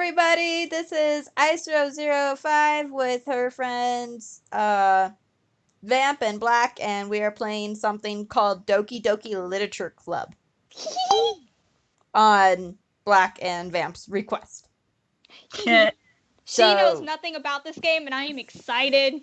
everybody, this is Ice05 with her friends Vamp and Black, and we are playing something called Doki Doki Literature Club on Black and Vamp's request. She knows nothing about this game, and I am excited.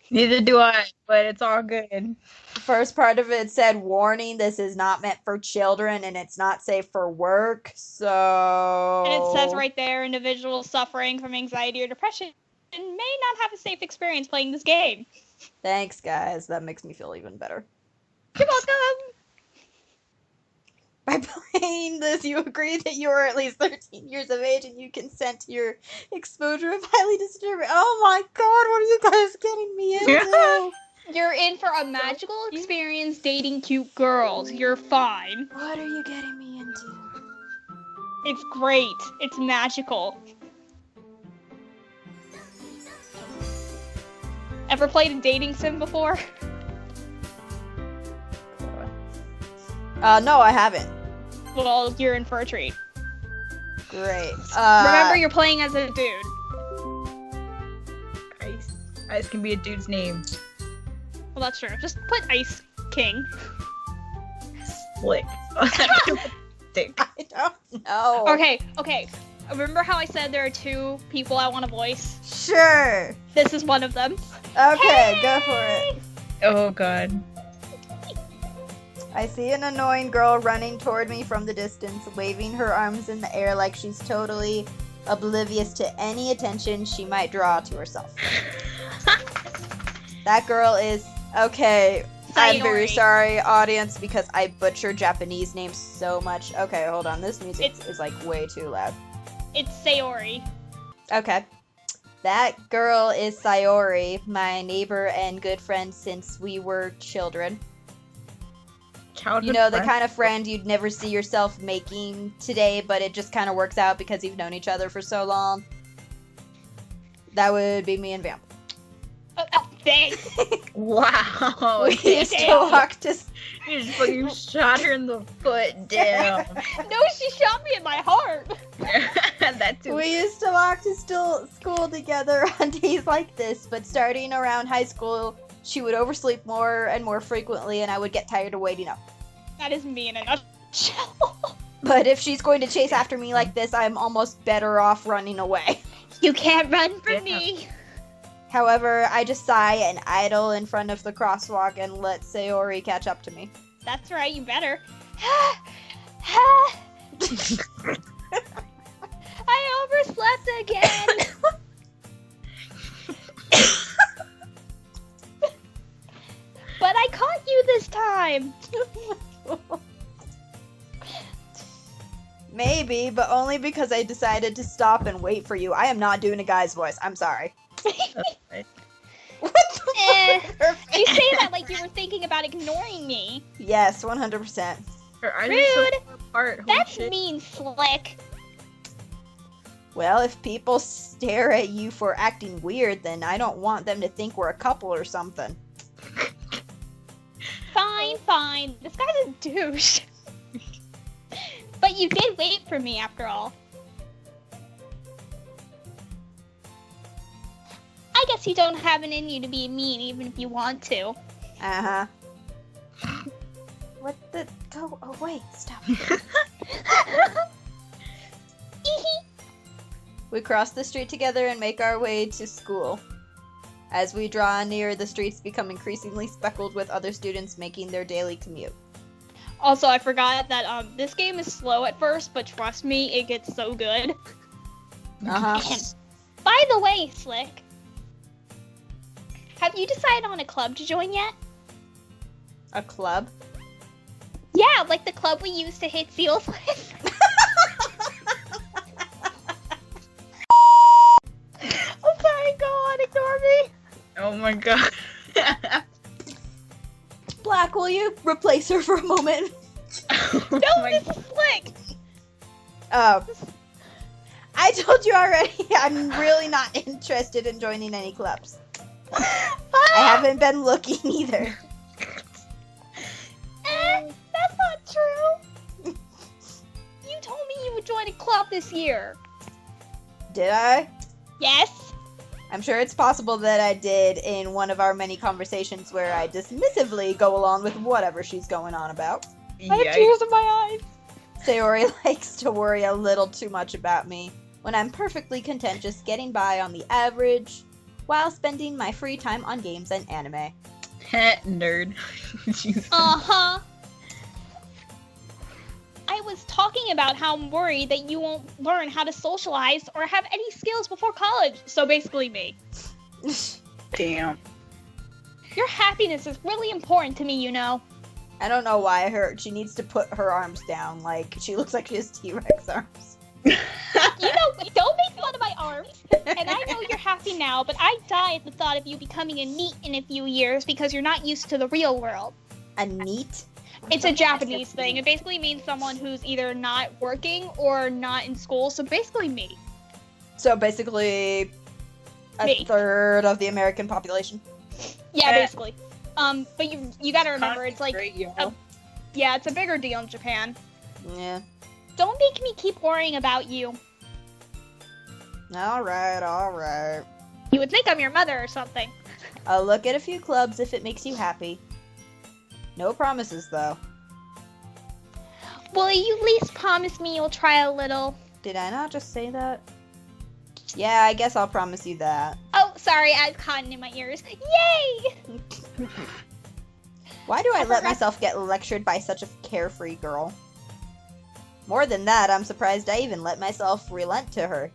Neither do I, but it's all good. First part of it said, warning, this is not meant for children and it's not safe for work, so... And it says right there, individuals suffering from anxiety or depression may not have a safe experience playing this game. Thanks, guys. That makes me feel even better. You're welcome! By playing this, you agree that you are at least 13 years of age and you consent to your exposure of highly disturbing... Oh my god, what are you guys getting me into? You're in for a magical experience dating cute girls. You're fine. What are you getting me into? It's great. It's magical. Ever played a dating sim before? No, I haven't. Well, you're in for a treat. Great. Remember, you're playing as a dude. Ice can be a dude's name. Well, that's true. Just put Ice King. Slick. Dick. I don't know. Okay. Remember how I said there are two people I want to voice? Sure. This is one of them. Okay, go for it. Oh god. I see an annoying girl running toward me from the distance, waving her arms in the air like she's totally oblivious to any attention she might draw to herself. That girl is... Okay, I'm very sorry, audience, because I butcher Japanese names so much. Okay, hold on. This music is, like, way too loud. It's Sayori. Okay. That girl is Sayori, my neighbor and good friend since we were children. You know, the kind of friend you'd never see yourself making today, but it just kind of works out because you've known each other for so long. That would be me and Vamp. Thanks. Wow. We used to walk to... You just fucking shot her in the foot, damn. No, she shot me in my heart. That too. We used to walk to school together on days like this, but starting around high school, she would oversleep more and more frequently, and I would get tired of waiting up. That is me in a nutshell. But if she's going to chase after me like this, I'm almost better off running away. You can't run from me. However, I just sigh and idle in front of the crosswalk and let Sayori catch up to me. That's right, you better. I overslept again. But I caught you this time. Maybe, but only because I decided to stop and wait for you. I am not doing a guy's voice. I'm sorry. What the fuck? You say that like you were thinking about ignoring me. Yes, 100%. Rude. Holy That's shit. mean, Slick. Well, if people stare at you for acting weird, then I don't want them to think we're a couple or something. Fine. This guy's a douche. But you did wait for me after all. I guess you don't have it in you to be mean even if you want to. Uh-huh. What the... Go away. Stop. We cross the street together and make our way to school. As we draw near, the streets become increasingly speckled with other students making their daily commute. Also, I forgot that this game is slow at first, but trust me, it gets so good. Uh-huh. By the way, Slick, have you decided on a club to join yet? A club? Yeah, like the club we used to hit seals with. I'm sorry, go on, ignore me. Oh my god. Black, will you replace her for a moment? No, this is Slick. Oh. I told you already, I'm really not interested in joining any clubs. I haven't been looking either. That's not true. You told me you would join a club this year. Did I? Yes. I'm sure it's possible that I did in one of our many conversations where I dismissively go along with whatever she's going on about. I have tears in my eyes. Sayori likes to worry a little too much about me when I'm perfectly content just getting by on the average while spending my free time on games and anime. Nerd. Uh-huh. I was talking about how I'm worried that you won't learn how to socialize or have any skills before college. So basically me. Damn. Your happiness is really important to me, you know. I don't know why she needs to put her arms down. Like, she looks like she has T-Rex arms. You know, don't make fun of my arms. And I know you're happy now, but I die at the thought of you becoming a NEET in a few years because you're not used to the real world. A NEET? It's a Japanese thing. It basically means someone who's either not working or not in school. So basically me. So basically a third of the American population? Yeah, basically. But you gotta remember, it's like, yeah, it's a bigger deal in Japan. Yeah. Don't make me keep worrying about you. Alright. You would think I'm your mother or something. I'll look at a few clubs if it makes you happy. No promises, though. Will you at least promise me you'll try a little? Did I not just say that? Yeah, I guess I'll promise you that. Oh, sorry, I have cotton in my ears. Yay! Why do I let myself get lectured by such a carefree girl? More than that, I'm surprised I even let myself relent to her.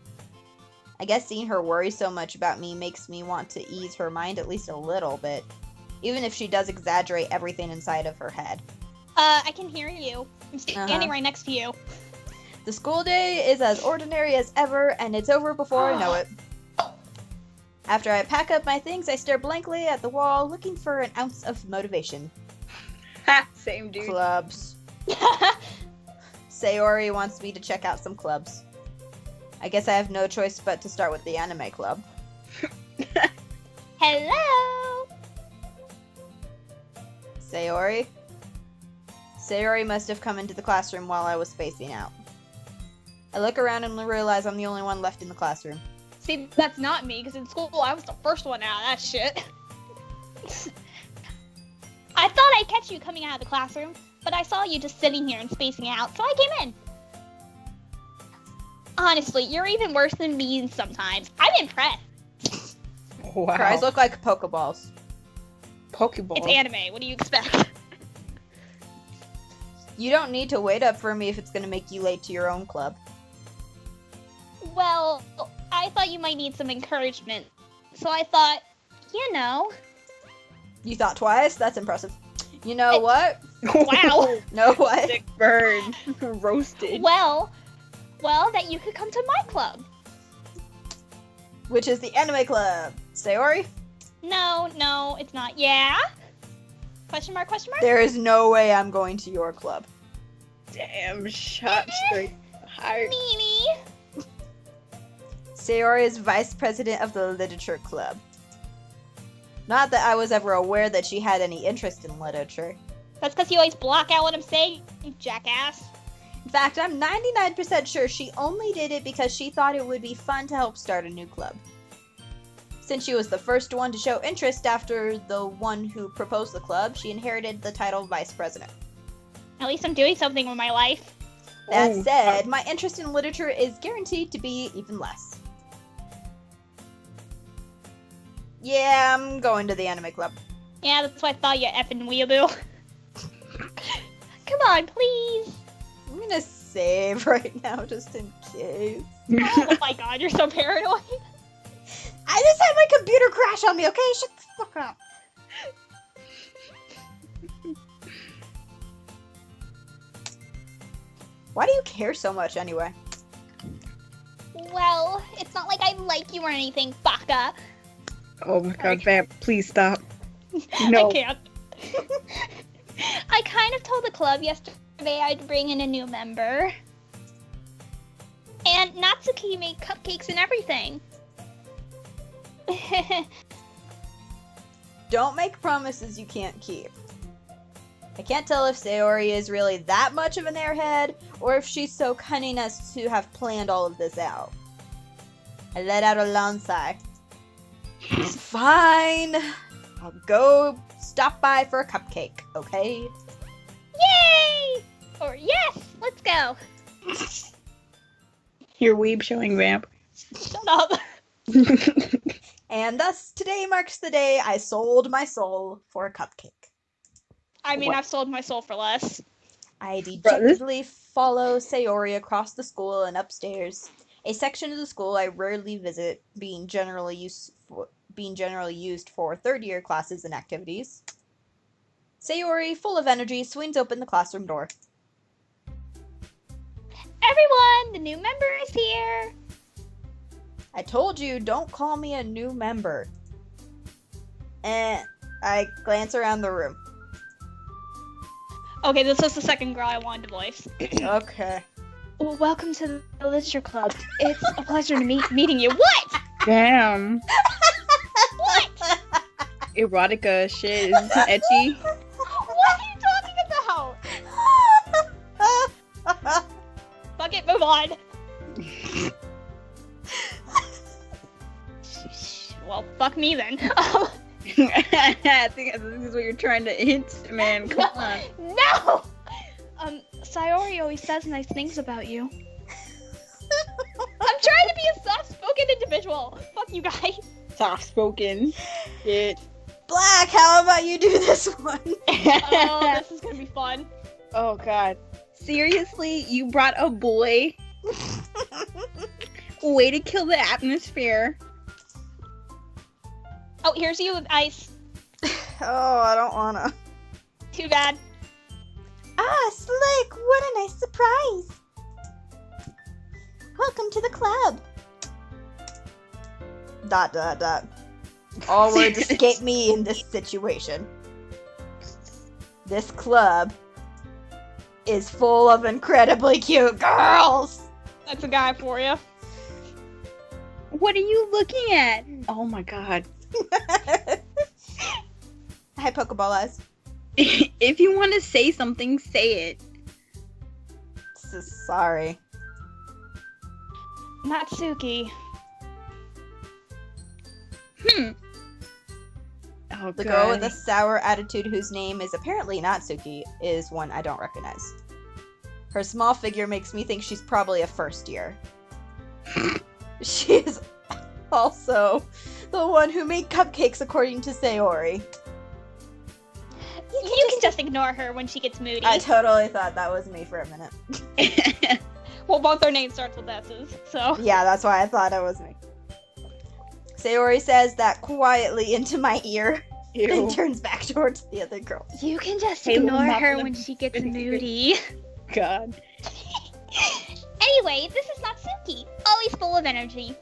I guess seeing her worry so much about me makes me want to ease her mind at least a little bit. Even if she does exaggerate everything inside of her head. I can hear you. I'm standing right next to you. The school day is as ordinary as ever, and it's over before I know it. After I pack up my things, I stare blankly at the wall, looking for an ounce of motivation. Ha! Same dude. Clubs. Sayori wants me to check out some clubs. I guess I have no choice but to start with the anime club. Hello! Sayori? Sayori must have come into the classroom while I was spacing out. I look around and realize I'm the only one left in the classroom. See, that's not me, because in school I was the first one out of that shit. I thought I'd catch you coming out of the classroom, but I saw you just sitting here and spacing out, so I came in. Honestly, you're even worse than me sometimes. I'm impressed. Wow. Her eyes look like Pokeballs. Pokeball. It's anime. What do you expect? You don't need to wait up for me if it's gonna make you late to your own club. Well, I thought you might need some encouragement. So I thought, you know. You thought twice? That's impressive. You know what? Wow. Know what? Sick bird. Roasted. Well, that you could come to my club. Which is the anime club. Sayori? No, it's not. Yeah? Question mark? There is no way I'm going to your club. Damn, shot straight to the heart. Meanie. Sayori is vice president of the literature club. Not that I was ever aware that she had any interest in literature. That's because you always block out what I'm saying, you jackass. In fact, I'm 99% sure she only did it because she thought it would be fun to help start a new club. Since she was the first one to show interest after the one who proposed the club, she inherited the title of vice president. At least I'm doing something with my life. That said, my interest in literature is guaranteed to be even less. Yeah, I'm going to the anime club. Yeah, that's what I thought, you effing weeaboo. Come on, please. I'm gonna save right now just in case. Oh my god, you're so paranoid. I just had my computer crash on me, okay? Shut the fuck up. Why do you care so much anyway? Well, it's not like I like you or anything, baka. Oh my god, Vamp, please stop. No. I can't. I kind of told the club yesterday I'd bring in a new member. And Natsuki made cupcakes and everything. Don't make promises you can't keep. I can't tell if Sayori is really that much of an airhead, or if she's so cunning as to have planned all of this out. I let out a long sigh. Fine. I'll go stop by for a cupcake, okay? Yay! Or yes, let's go. Your weeb showing Vamp. Shut up. And thus, today marks the day I sold my soul for a cupcake. I mean, I've sold my soul for less. I dejectedly follow Sayori across the school and upstairs, a section of the school I rarely visit, being generally used for third-year classes and activities. Sayori, full of energy, swings open the classroom door. Everyone, the new member is here. I told you, don't call me a new member. I glance around the room. Okay, this was the second girl I wanted to voice. Okay. Well, welcome to the literature club. It's a pleasure to meeting you. What? Damn. What? Erotica shit is etchy. What are you talking about? Fuck it, move on. Well, fuck me then. I think this is what you're trying to hint, man. Come on. No! Sayori always says nice things about you. I'm trying to be a soft-spoken individual. Fuck you guys. Soft-spoken. Shit. Black, how about you do this one? Oh, this is gonna be fun. Oh, God. Seriously? You brought a boy? Way to kill the atmosphere. Oh, here's you with ice. Oh, I don't wanna. Too bad. Ah, Slick, what a nice surprise. Welcome to the club. ... All words escape me in this situation. This club is full of incredibly cute girls. That's a guy for you. What are you looking at? Oh, my God. Hi, Pokeball eyes. If you want to say something, say it. Sorry. Natsuki. Oh, The girl with a sour attitude whose name is apparently Natsuki is one I don't recognize. Her small figure makes me think she's probably a first year. She is also the one who made cupcakes according to Sayori. You can just ignore her when she gets moody. I totally thought that was me for a minute. Well, both their names starts with S's, so. Yeah, that's why I thought it was me. Sayori says that quietly into my ear, then turns back towards the other girl. You can just Hey, ignore little her muffin. when she gets moody. God. Anyway, this is Natsuki, always full of energy.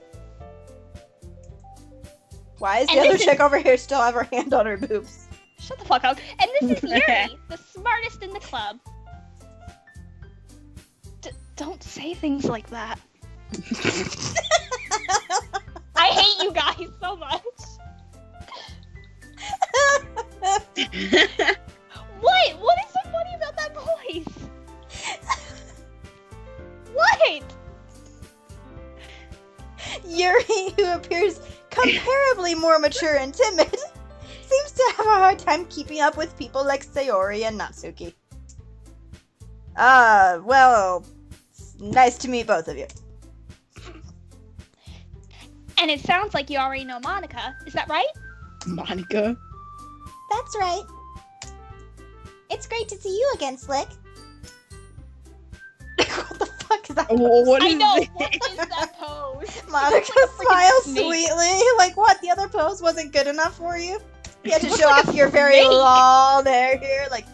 Why is And the other this is- chick over here still have her hand on her boobs? Shut the fuck up. And this is Yuri, the smartest in the club. Don't say things like that. I hate you guys so much. What? What is so funny about that voice? What? Yuri, who appears comparably more mature and timid, seems to have a hard time keeping up with people like Sayori and Natsuki. Well, it's nice to meet both of you. And it sounds like you already know Monica. Is that right? Monica. That's right. It's great to see you again, Slick. What the fuck is that? What I is know. this? What is that pose? Monica It's like a freaking smiles snake. sweetly. Like, what? The other pose wasn't good enough for you? You had to Looks show like a off your very snake. long hair here, like,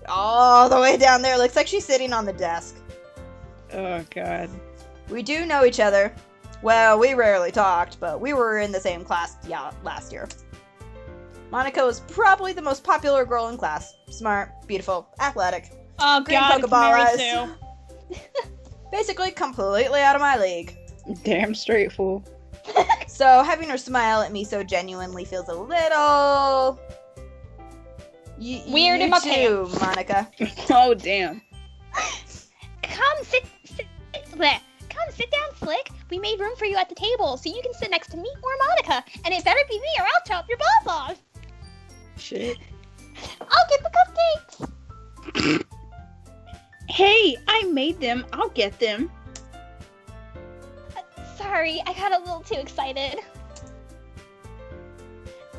all the way down there. Looks like she's sitting on the desk. Oh, God. We do know each other. Well, we rarely talked, but we were in the same class last year. Monica was probably the most popular girl in class. Smart, beautiful, athletic. Oh Green god, it's Pokeball Mary eyes. Sue. Basically completely out of my league. Damn straight fool. So having her smile at me so genuinely feels a little... Weird you in my too, Monica. Oh, damn. Come sit down, Slick. we made room for you at the table, so you can sit next to me or Monica. And it better be me or I'll chop your balls off. Shit. I'll get the cupcakes. Hey, I made them. I'll get them. Sorry, I got a little too excited.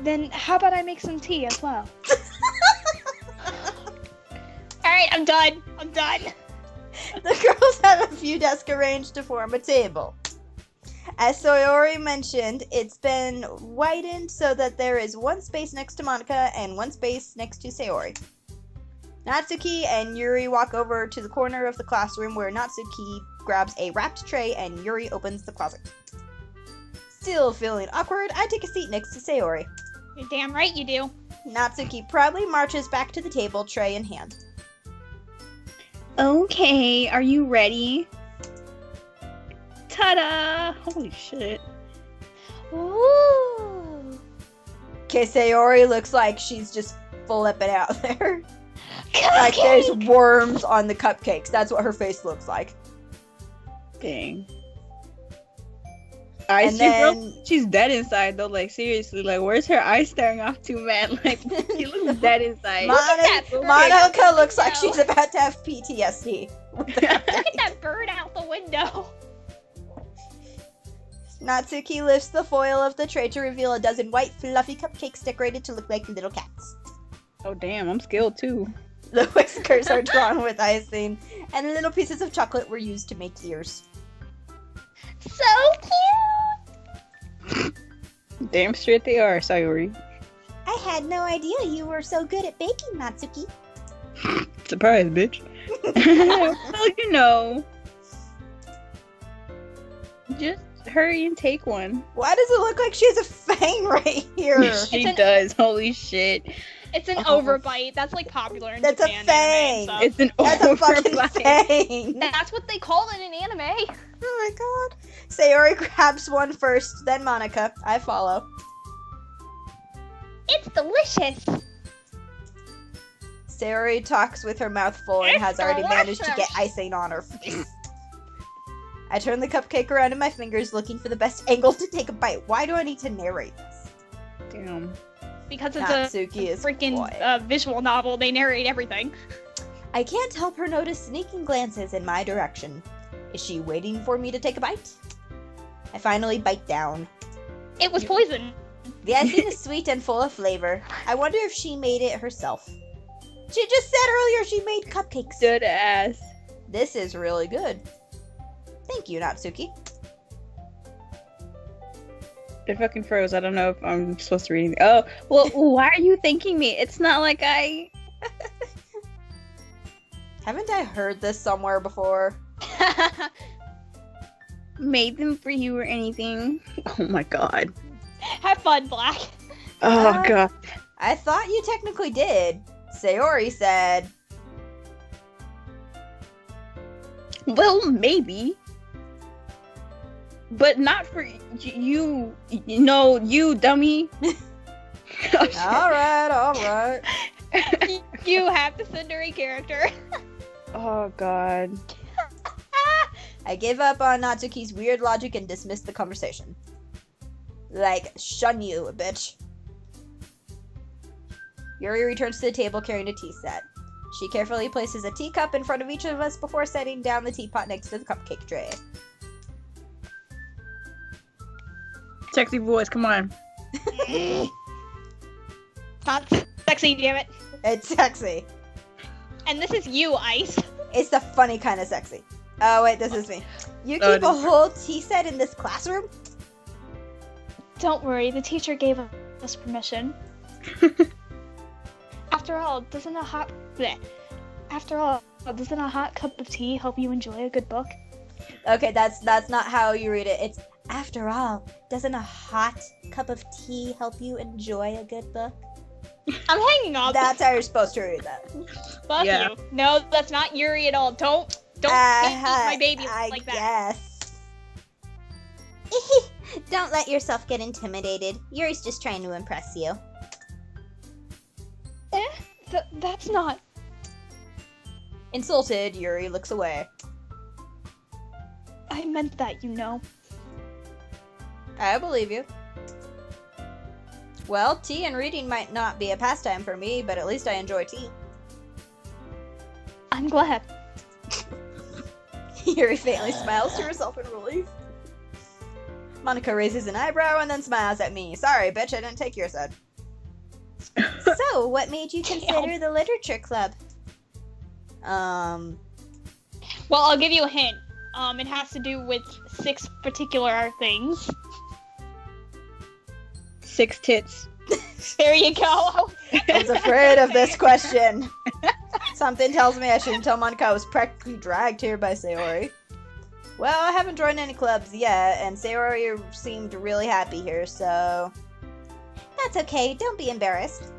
Then how about I make some tea as well? Alright, I'm done. The girls have a few desks arranged to form a table. As Sayori mentioned, it's been widened so that there is one space next to Monica and one space next to Sayori. Natsuki and Yuri walk over to the corner of the classroom where Natsuki grabs a wrapped tray and Yuri opens the closet. Still feeling awkward, I take a seat next to Sayori. You're damn right you do. Natsuki proudly marches back to the table, tray in hand. Okay, are you ready? Ta-da! Holy shit. Ooh. Okay, Sayori looks like she's just flipping out there. Cupcake! Like there's worms on the cupcakes. That's what her face looks like. Dang. I And see, then- bro. She's dead inside, though. Like, seriously. Like, where's her eye staring off to, man? Like, she looks dead inside. Monica looks like she's about to have PTSD. Look at that bird out the window. Natsuki lifts the foil of the tray to reveal a dozen white, fluffy cupcakes decorated to look like little cats. Oh, damn. I'm skilled, too. The whiskers are drawn with icing, and little pieces of chocolate were used to make ears. So cute! Damn straight they are, Sayori. I had no idea you were so good at baking, Natsuki. Surprise, bitch. Well, you know. Just hurry and take one. Why does it look like she has a fang right here? She does. Holy shit. It's an Oh. overbite. That's like popular in That's a Japan. fang. Anime and It's an That's a fucking overbite. fang. stuff. That's what they call it in anime. Oh my god. Sayori grabs one first, then Monica. I follow. It's delicious. Sayori talks with her mouth full and It's has already managed to get delicious. icing on her face. I turn the cupcake around in my fingers, looking for the best angle to take a bite. Why do I need to narrate this? Damn. Because it's Natsuki a is freaking quiet. visual novel. They narrate everything. I can't help her notice sneaking glances in my direction. Is she waiting for me to take a bite? I finally bite down. It was poison. The icing is sweet and full of flavor. I wonder if she made it herself. She just said earlier she made cupcakes. Good ass. This is really good. Thank you, Natsuki. It fucking froze. I don't know if I'm supposed to read anything. Oh, well, why are you thanking me? It's not like I... Haven't I heard this somewhere before? made them for you or anything. Oh my god. Have fun, Black. Oh god. I thought you technically did. Sayori said. Well, maybe. But not for you. No, you dummy. Alright. You have to send her a character. Oh god. I gave up on Natsuki's weird logic and dismissed the conversation. Like, shun you, bitch. Yuri returns to the table carrying a tea set. She carefully places a teacup in front of each of us before setting down the teapot next to the cupcake tray. Sexy voice, come on. Not sexy, damn it. It's sexy. And this is you, Ice. It's the funny kind of sexy. Oh, wait, this is me. You Oh, keep a whole tea set in this classroom? Don't worry, the teacher gave us permission. After all, doesn't a hot cup of tea help you enjoy a good book? Okay, that's not how you read it. It's, after all, doesn't a hot cup of tea help you enjoy a good book? I'm hanging up. That's how you're supposed to read that. Fuck Yeah. you. No, that's not Yuri at all. Don't beat my baby like that. Guess. Don't let yourself get intimidated. Yuri's just trying to impress you. That's not. Insulted, Yuri looks away. I meant that, you know. I believe you. Well, tea and reading might not be a pastime for me, but at least I enjoy tea. I'm glad. Yuri faintly smiles to herself in relief. Monica raises an eyebrow and then smiles at me. Sorry, bitch, I didn't take your side. So, what made you consider the literature club? Well, I'll give you a hint. It has to do with 6 particular things. 6 tits. There you go. I was afraid of this question. Something tells me I shouldn't tell Monica I was practically dragged here by Sayori. Well, I haven't joined any clubs yet, and Sayori seemed really happy here, so... That's okay, don't be embarrassed.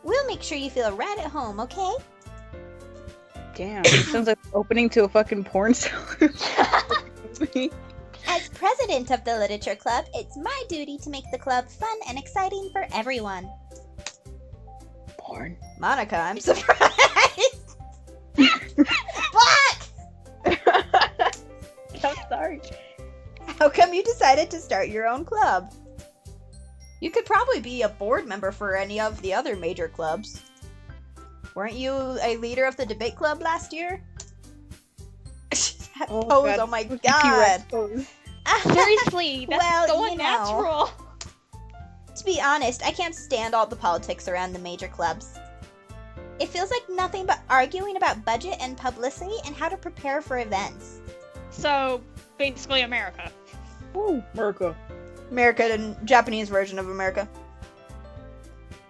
We'll make sure you feel right at home, okay? Damn, it sounds like opening to a fucking porn star. As president of the literature club, it's my duty to make the club fun and exciting for everyone. Porn. Monica, I'm surprised! Black! I'm sorry. How come you decided to start your own club? You could probably be a board member for any of the other major clubs. Weren't you a leader of the debate club last year? That pose, oh my god. Seriously, that's Well, so you unnatural. To be honest, I can't stand all the politics around the major clubs. It feels like nothing but arguing about budget and publicity and how to prepare for events. So, basically America. Ooh, America. America, the Japanese version of America.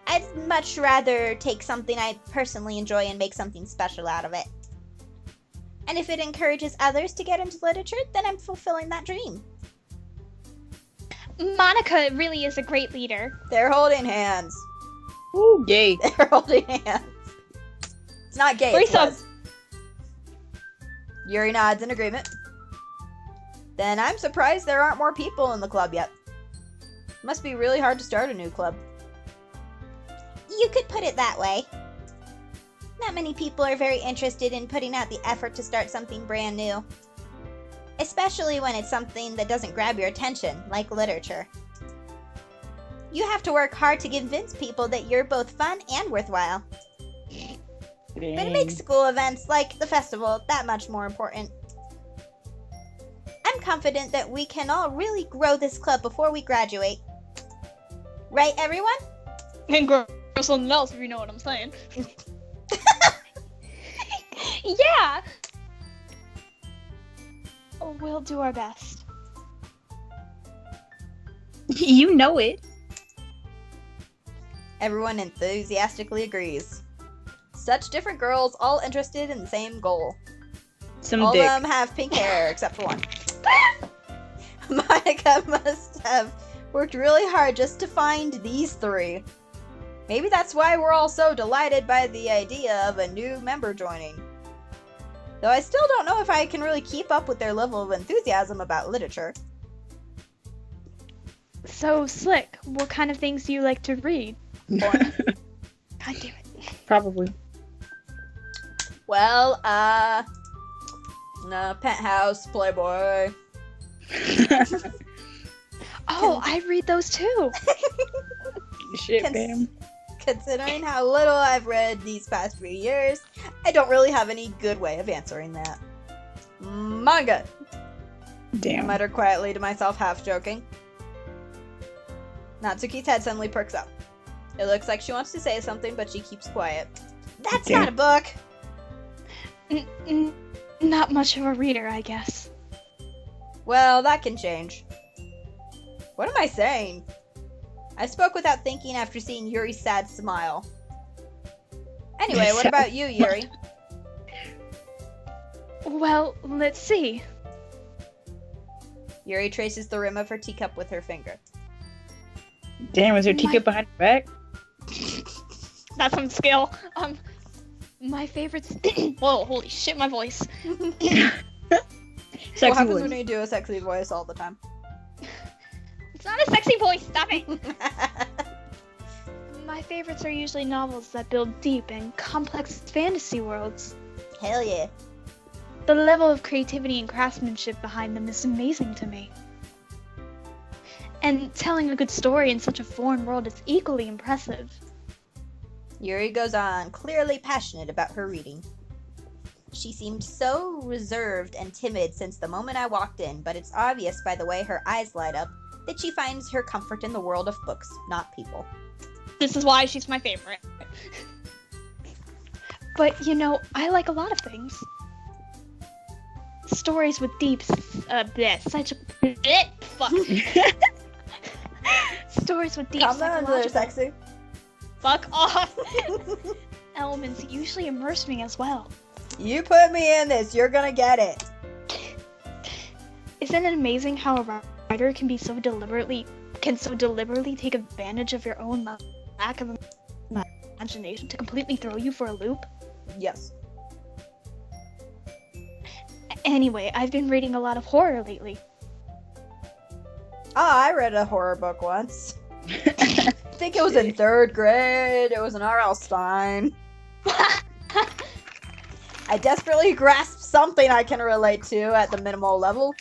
I'd much rather take something I personally enjoy and make something special out of it. And if it encourages others to get into literature, then I'm fulfilling that dream. Monica really is a great leader. They're holding hands. Ooh, gay. They're holding hands. It's not gay, it's was. Yuri nods in agreement. Then I'm surprised there aren't more people in the club yet. Must be really hard to start a new club. You could put it that way. Not many people are very interested in putting out the effort to start something brand new. Especially when it's something that doesn't grab your attention, like literature. You have to work hard to convince people that you're both fun and worthwhile. Dang. But it makes school events, like the festival, that much more important. I'm confident that we can all really grow this club before we graduate. Right, everyone? And grow something else, if you know what I'm saying. Yeah! We'll do our best. You know it. Everyone enthusiastically agrees. Such different girls, all interested in the same goal. Some all dick. of them have pink hair, except for one. Monica must have worked really hard just to find these 3. Maybe that's why we're all so delighted by the idea of a new member joining. Though I still don't know if I can really keep up with their level of enthusiasm about literature. So, Slick, what kind of things do you like to read? God damn it. Probably. Well, Penthouse, Playboy. Oh, I read those too. Shit, man. Considering how little I've read these past few years, I don't really have any good way of answering that. Manga! I Damn. muttered quietly to myself, half joking. Natsuki's head suddenly perks up. It looks like she wants to say something, but she keeps quiet. That's Damn. not a book! Not much of a reader, I guess. Well, that can change. What am I saying? I spoke without thinking after seeing Yuri's sad smile. Anyway, what about you, Yuri? Well, let's see. Yuri traces the rim of her teacup with her finger. Damn, is her teacup behind her back? That's some skill. My favorites. Whoa, holy shit, my voice. What Sexy happens voice. when you do a sexy voice all the time? It's not a sexy voice, stop it! My favorites are usually novels that build deep and complex fantasy worlds. Hell yeah. The level of creativity and craftsmanship behind them is amazing to me. And telling a good story in such a foreign world is equally impressive. Yuri goes on, clearly passionate about her reading. She seemed so reserved and timid since the moment I walked in, but it's obvious by the way her eyes light up that she finds her comfort in the world of books, not people. This is why she's my favorite. But, you know, I like a lot of things. Stories with deep, such a, fuck. Stories with deep psychological... sexy. Fuck off. Elements usually immerse me as well. You put me in this, you're gonna get it. Isn't it amazing how a writer can so deliberately take advantage of your own lack of imagination to completely throw you for a loop? Yes. Anyway, I've been reading a lot of horror lately. Oh, I read a horror book once. I think it was in 3rd grade. It was an R.L. Stein. I desperately grasped something I can relate to at the minimal level.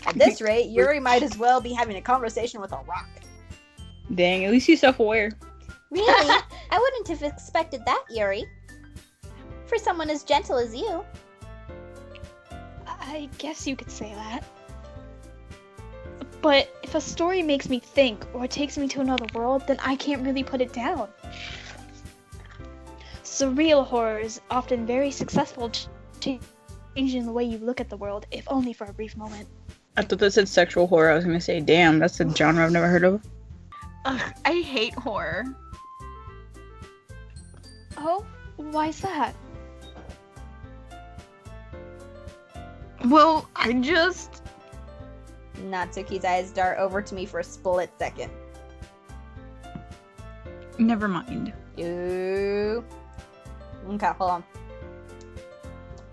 At this rate, Yuri might as well be having a conversation with a rock. Dang, at least you're self-aware. Really? I wouldn't have expected that, Yuri. For someone as gentle as you. I guess you could say that. But if a story makes me think or takes me to another world, then I can't really put it down. Surreal horror is often very successful, changing the way you look at the world, if only for a brief moment. I thought that said sexual horror. I was gonna say, damn, that's a genre I've never heard of. Ugh, I hate horror. Oh? Why's that? Well, I just... Natsuki's eyes dart over to me for a split second. Never mind. Ooh. Okay, hold on.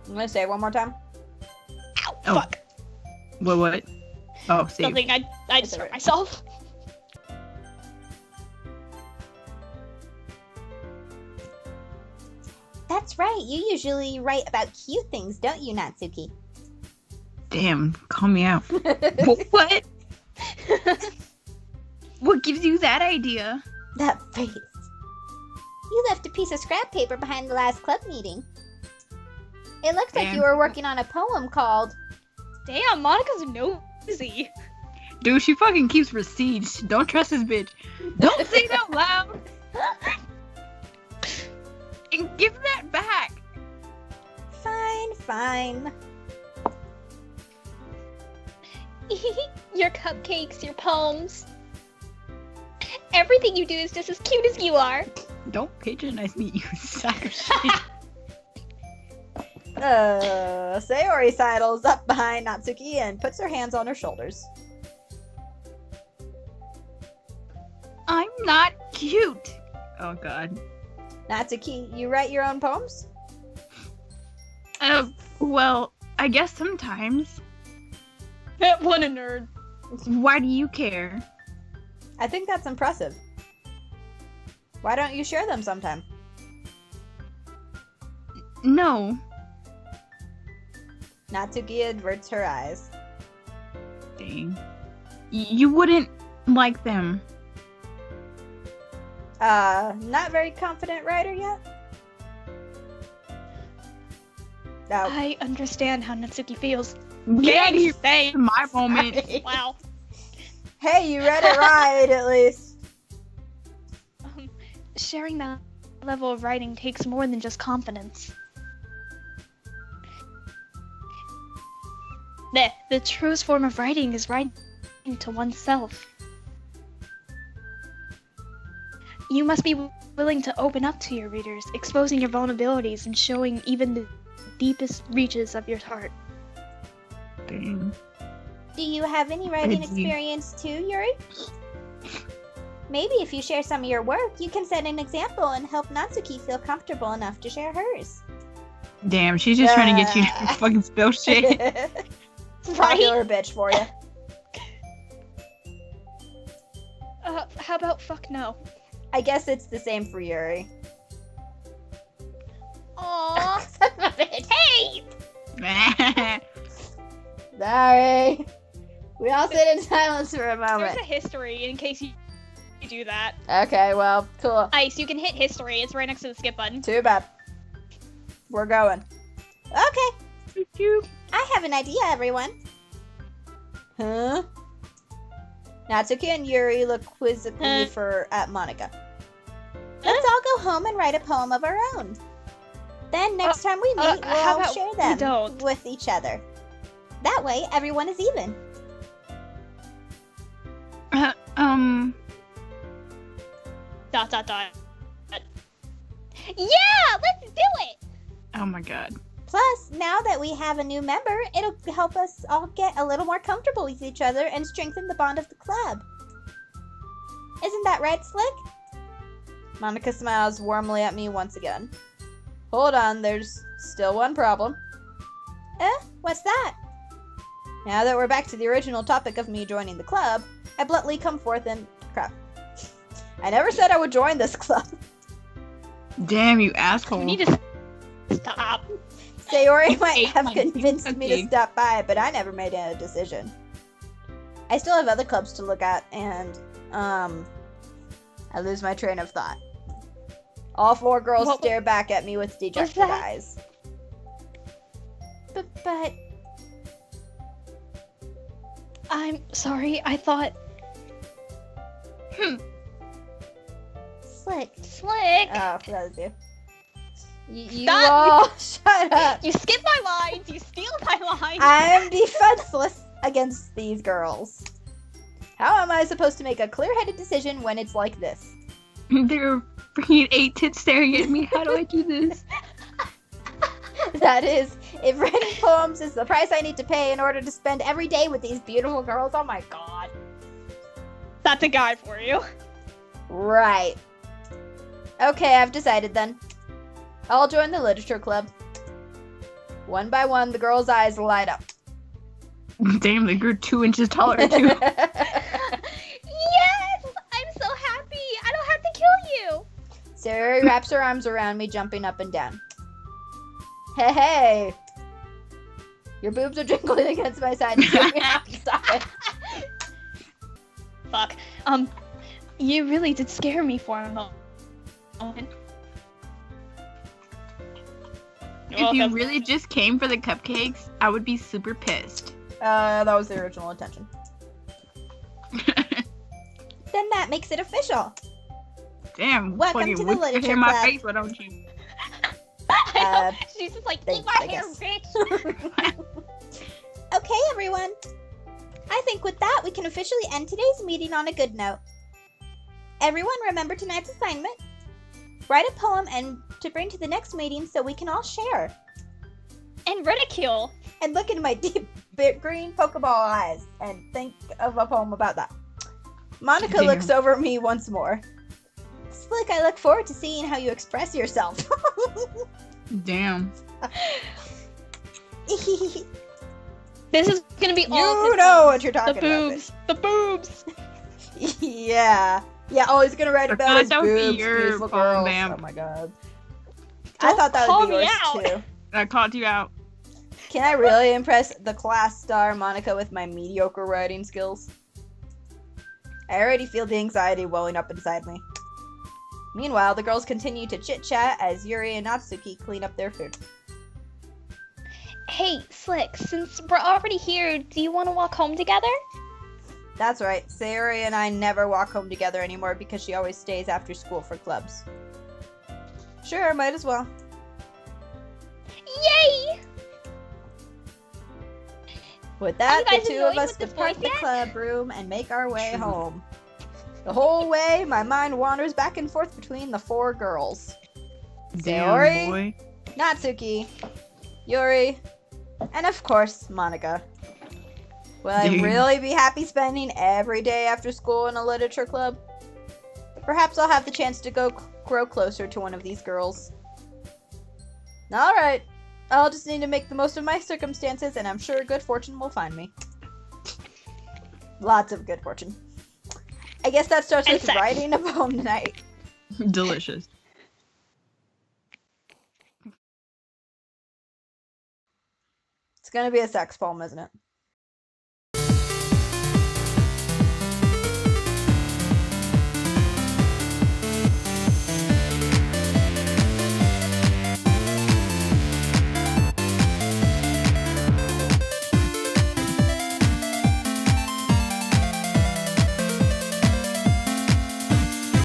I'm gonna say it one more time. Ow, Oh. fuck. What? Oh, save. Something I just hurt myself. That's right. You usually write about cute things, don't you, Natsuki? Damn, call me out. What? What gives you that idea? That face. You left a piece of scrap paper behind the last club meeting. It looks like you were working on a poem called... Damn, Monica's nosy. Dude, she fucking keeps receipts. Don't trust this bitch. Don't say it out loud. And give that back. Fine. Your cupcakes, your poems. Everything you do is just as cute as you are. Don't patronize me, you sack of shit. Sayori sidles up behind Natsuki and puts her hands on her shoulders. I'm not cute. Oh god. Natsuki, you write your own poems? Well, I guess sometimes. What a nerd. Why do you care? I think that's impressive. Why don't you share them sometime? No. Natsuki averts her eyes. Dang. You wouldn't like them. Not very confident writer yet? No. I understand how Natsuki feels. Get out of here. Thanks. My moment. Sorry. Wow. Hey, you read it right, at least. Sharing that level of writing takes more than just confidence. The truest form of writing is writing to oneself. You must be willing to open up to your readers, exposing your vulnerabilities and showing even the deepest reaches of your heart. Dang. Do you have any writing experience too, Yuri? Maybe if you share some of your work, you can set an example and help Natsuki feel comfortable enough to share hers. Damn, she's just trying to get you to fucking spill shit. Popular bitch for you. How about fuck no? I guess it's the same for Yuri. Aww. Son of a bitch. Hey! Sorry. We all sit in silence for a moment. There's a history in case you do that. Okay, well, cool. Ice, you can hit history. It's right next to the skip button. Too bad. We're going. Okay. Choo-choo. I have an idea, everyone. Huh? Natsuki and Yuri look quizzically at Monica. Let's all go home and write a poem of our own. Then next time we meet, we'll how all about share we them don't? with each other. That way, everyone is even. Dot. Yeah, let's do it. Oh my god. Plus, now that we have a new member, it'll help us all get a little more comfortable with each other and strengthen the bond of the club. Isn't that right, Slick? Monica smiles warmly at me once again. Hold on, there's still one problem. What's that? Now that we're back to the original topic of me joining the club, I bluntly come forth and... Crap. I never said I would join this club. Damn, you asshole. You need to stop. Sayori might ate have my convinced me to cookie. stop by, but I never made a decision. I still have other clubs to look at, and, I lose my train of thought. All four girls What- stare back at me with dejected that? eyes. But... I'm sorry. I thought Slick. Slick. Oh, that was you. You Stop. all shut up. You skip my lines. You steal my lines. I'm defenseless against these girls. How am I supposed to make a clear-headed decision when it's like this? There are freaking 8 tits staring at me. How do I do this? That is, if writing poems is the price I need to pay in order to spend every day with these beautiful girls, oh my god. That's a guide for you. Right. Okay, I've decided then. I'll join the literature club. One by one, the girls' eyes light up. Damn, they grew 2 inches taller too. Yes! I'm so happy. I don't have to kill you. Sayori wraps her arms around me, jumping up and down. Hey! Your boobs are jingling against my side. Stop it. Fuck. You really did scare me for a moment. If you really just came for the cupcakes, I would be super pissed. That was the original intention. Then that makes it official. Damn, Welcome fucking to the whip your literature hair in my club. face, why don't you? She's just like, thanks, eat my I hair, guess. bitch. Okay, everyone. I think with that, we can officially end today's meeting on a good note. Everyone remember tonight's assignment. Write a poem and to bring to the next meeting so we can all share. And ridicule. And look into my deep green Pokeball eyes and think of a poem about that. Monica Damn. looks over at me once more. Slick, I look forward to seeing how you express yourself. Damn. This is gonna be all. You his know poems. what you're talking The boobs. The boobs. about. Yeah. Yeah, oh, he's gonna write I about thought his that would be boobs, your beautiful poem, girls. Vamp. Oh my god. I Don't thought that call would be me yours out. too. I called you out. Can I really impress the class star Monica with my mediocre writing skills? I already feel the anxiety welling up inside me. Meanwhile, the girls continue to chit-chat as Yuri and Natsuki clean up their food. Hey, Slick. Since we're already here, do you want to walk home together? That's right, Sayori and I never walk home together anymore because she always stays after school for clubs. Sure, might as well. Yay! With that, Are you the guys two of annoyed us with this depart voice the yet? club room and make our way True. home. The whole way, my mind wanders back and forth between the four girls. Damn, Sayori? boy. Natsuki, Yuri, and of course, Monica. Will I Dude. really be happy spending every day after school in a literature club? Perhaps I'll have the chance to grow closer to one of these girls. Alright, I'll just need to make the most of my circumstances, and I'm sure good fortune will find me. Lots of good fortune. I guess that starts And with sex. writing a poem tonight. Delicious. It's gonna be a sex poem, isn't it?